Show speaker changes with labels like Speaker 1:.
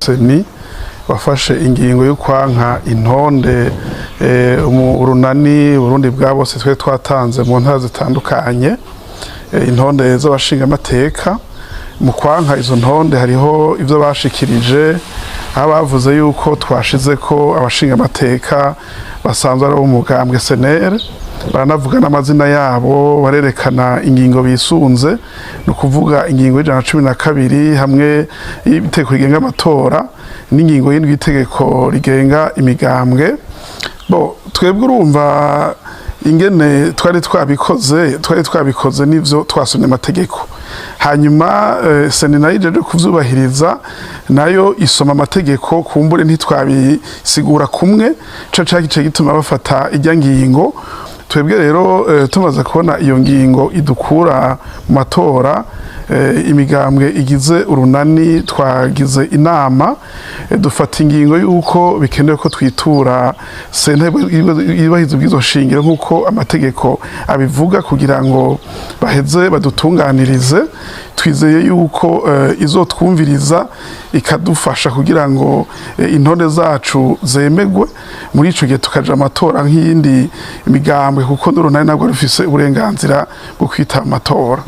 Speaker 1: Seni wafashe ingingo yo kwanka intonde urunani Burundi-BWA-BOSE twe twatanze mu ntara zitandukanye intonde z'abashinga amateka mu kwanka izo ntonde hariho ivyo bashikirije abavuze yuko twashize ko abashinga amateka basanzwe ari umugambwe SENTARE baranavuga n'amazina yabo barerekana ingingo bisunze no kuvuga ingingo y'112 hamwe y'iteko rigenga amatora n'ingingo y'indwi y'itegeko rigenga imigambwe bo twebwe urumva ingene twari twabikoze n'ivyo twasomye amategeko hanyuma seni nayo ijeje kuvyubahiriza nayo isoma amategeko kumbure ntitwabisigura kumwe caca gituma bafata ijya ngingo twebwe rero tumaze kubona iyo ngingo idukura mu matora imigambwe igize urunani twagize inama dufata ingingo yuko bikenewe ko twitura sentare y'ibahiriza bw'izo shingiro nk'uko amategeko abivuga kugira ngo baheze badutunganirize twizeye yuko izotwumviriza ikadufasha kugira ngo intonde zacu zemegwe muri ico gihe tukaja amatora nk'iyindi imigambwe kuko n'urunani nabwo rufise uburenganzira bwo kwita amatora.